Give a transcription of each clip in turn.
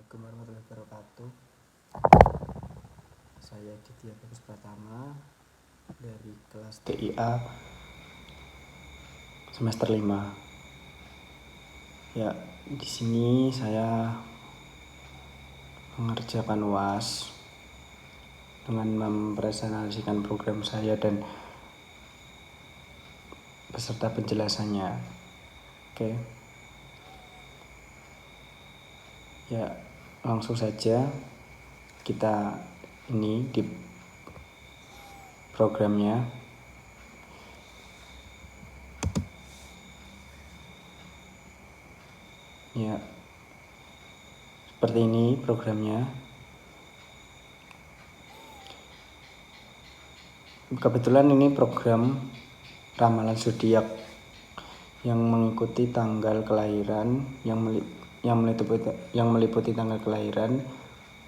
Assalamualaikum warahmatullahi wabarakatuh. Saya Ditya Bagus Pratama dari kelas TIA semester 5. Ya, di sini saya mengerjakan UAS dengan mempresentasikan program saya dan beserta penjelasannya. Oke. Ya, langsung saja kita ini di programnya. Ya, seperti ini programnya. Kebetulan ini program ramalan zodiak yang mengikuti tanggal kelahiran, yang meliputi tanggal kelahiran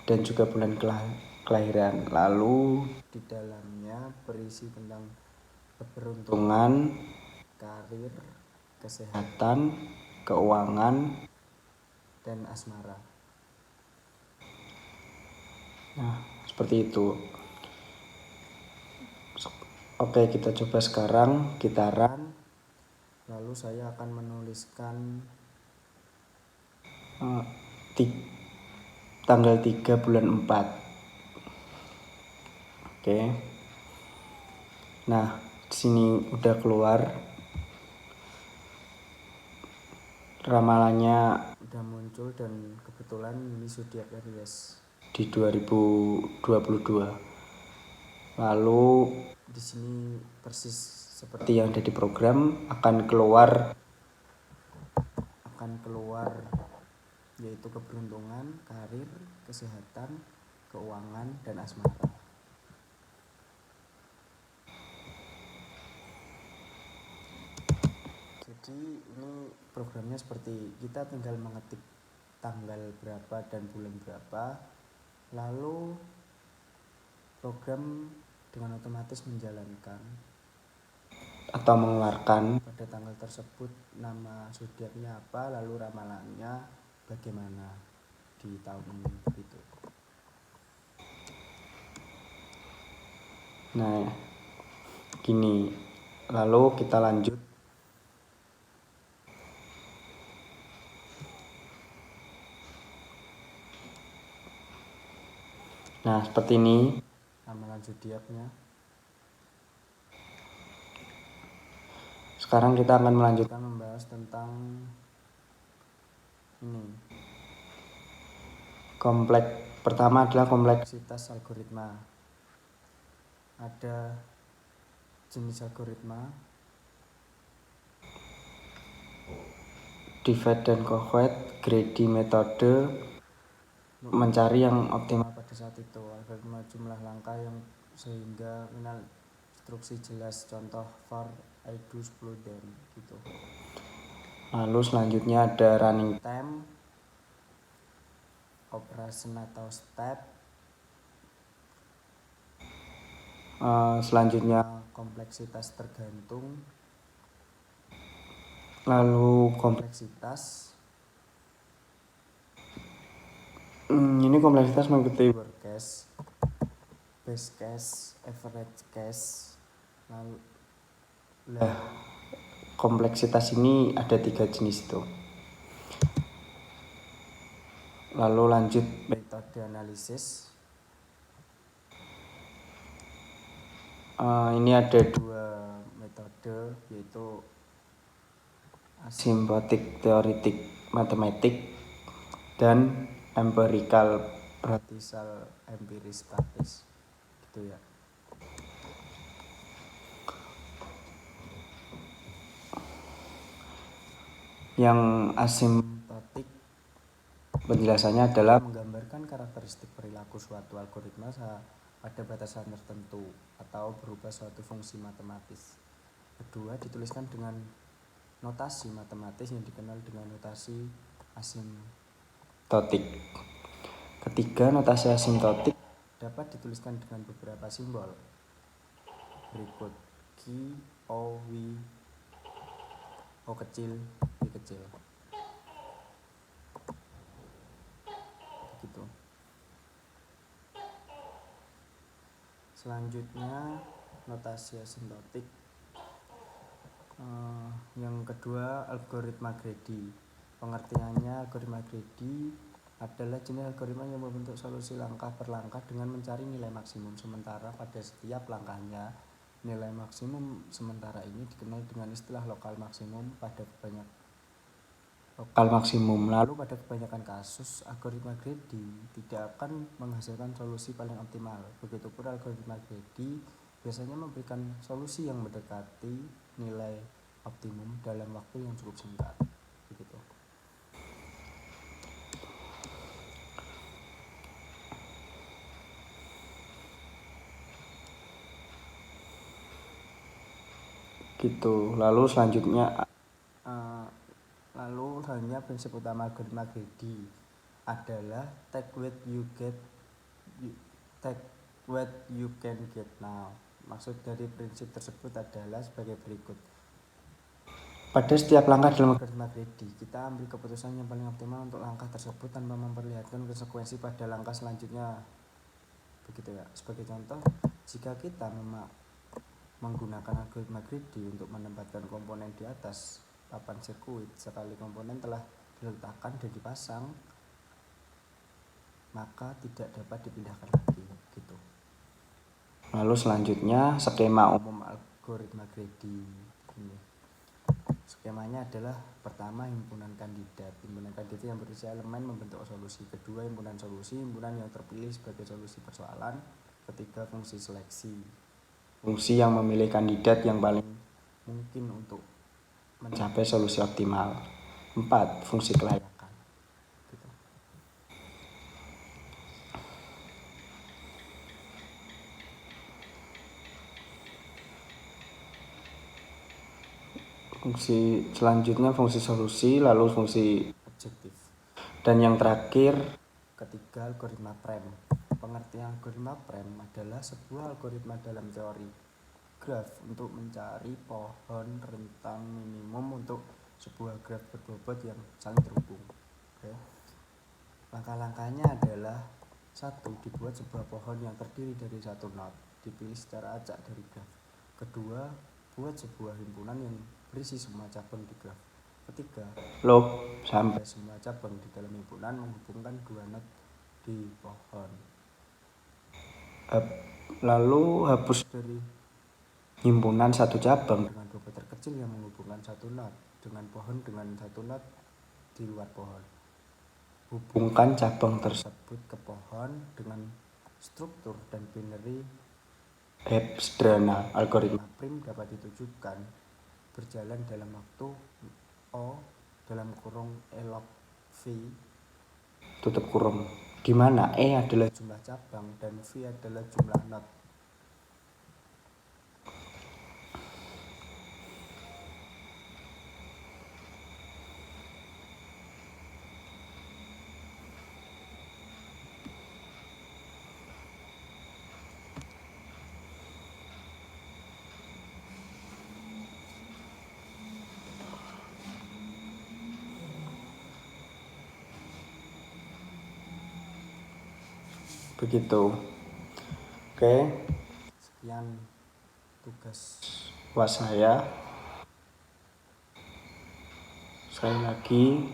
dan juga bulan kelahiran. Lalu di dalamnya berisi tentang keberuntungan, karir, kesehatan, keuangan, dan asmara. Nah, seperti itu. Oke, kita coba sekarang gitaran. Lalu saya akan menuliskan tanggal 3 bulan 4. Oke. Nah, di sini udah keluar ramalannya, udah muncul, dan kebetulan ini zodiak Aries di 2022. Lalu di sini persis seperti yang ada di program, akan keluar yaitu keberuntungan, karir, kesehatan, keuangan, dan asmara. Jadi ini programnya seperti kita tinggal mengetik tanggal berapa dan bulan berapa, lalu program dengan otomatis menjalankan atau mengeluarkan pada tanggal tersebut nama zodiaknya apa, lalu ramalannya bagaimana di tahun ini begitu. Nah, gini, lalu kita lanjut. Nah, seperti ini ramalan zodiaknya. Sekarang kita akan melanjutkan membahas tentang ini. Pertama adalah kompleksitas algoritma. Ada jenis algoritma, divide dan conquer, greedy metode, mencari yang optimal pada saat itu, algoritma jumlah langkah yang sehingga final instruksi jelas, contoh for I do 10 then gitu. Lalu selanjutnya ada running time, operation atau step. Selanjutnya kompleksitas tergantung. Lalu kompleksitas ini kompleksitas mengikuti worst case, best case, average case. Lalu kompleksitas ini ada 3 jenis itu. Lalu lanjut metode analisis. Ini ada 2 metode, yaitu asymptotic teoretik matematik dan empirical praktisal empiris praktis gitu ya. Yang asymptotik penjelasannya adalah menggambarkan karakteristik perilaku suatu algoritma pada batasan tertentu atau berubah suatu fungsi matematis. Kedua, dituliskan dengan notasi matematis yang dikenal dengan notasi asymptotik. Ketiga, notasi asymptotik dapat dituliskan dengan beberapa simbol berikut: Q, O, W, O kecil, W kecil. Selanjutnya notasi asintotik. Yang kedua, algoritma Grady. Pengertiannya, algoritma Grady adalah jenis algoritma yang membentuk solusi langkah per langkah dengan mencari nilai maksimum sementara pada setiap langkahnya. Nilai maksimum sementara ini dikenal dengan istilah lokal maksimum. Lalu pada kebanyakan kasus, algoritma Grady tidak akan menghasilkan solusi paling optimal. Begitupun algoritma Grady biasanya memberikan solusi yang mendekati nilai optimum dalam waktu yang cukup singkat. Begitu. Lalu selanjutnya prinsip utama algoritma Grady adalah take what you can get now. Maksud dari prinsip tersebut adalah sebagai berikut. Pada setiap langkah dalam algoritma Grady, kita ambil keputusan yang paling optimal untuk langkah tersebut tanpa memperlihatkan konsekuensi pada langkah selanjutnya. Begitu ya. Sebagai contoh, jika kita menggunakan algoritma Grady untuk menempatkan komponen di atas papan sirkuit, sekali komponen telah diletakkan dan dipasang, maka tidak dapat dipindahkan lagi. Gitu. Lalu selanjutnya skema umum algoritma Grady. Skemanya adalah pertama, himpunan kandidat. Himpunan kandidat yang berisi elemen membentuk solusi. Kedua, himpunan solusi, himpunan yang terpilih sebagai solusi persoalan. Ketiga, fungsi seleksi, fungsi yang memilih kandidat yang paling mungkin untuk mencapai solusi optimal. 4, fungsi kelayakan. Gitu. Fungsi selanjutnya fungsi solusi, lalu fungsi objektif. Dan yang terakhir, ketiga, algoritma prem. Pengertian algoritma prem adalah sebuah algoritma dalam teori graf untuk mencari pohon rentang minimum untuk sebuah graf berbobot yang saling terhubung. Oke. Langkah-langkahnya adalah: 1. Dibuat sebuah pohon yang terdiri dari satu node, dipilih secara acak dari graf. Kedua, buat sebuah himpunan yang berisi semua cabang di graf. Ketiga, loop sampai semua cabang di dalam himpunan menghubungkan dua node di pohon. Lalu hapus dari himpunan satu cabang dengan bobot terkecil yang menghubungkan satu node dengan pohon dengan satu node di luar pohon. Hubungkan cabang tersebut ke pohon dengan struktur dan binary heap sederhana. Algoritma prim dapat ditujukan berjalan dalam waktu O dalam kurung E log V tutup kurung, di mana E adalah jumlah cabang dan V adalah jumlah node. Begitu. Oke, sekian tugas UAS saya. Sekali lagi,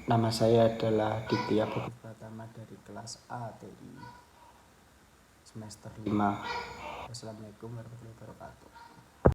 nama saya adalah Ditya Budi Pratama dari kelas ATI semester 5. Wassalamualaikum warahmatullahi wabarakatuh.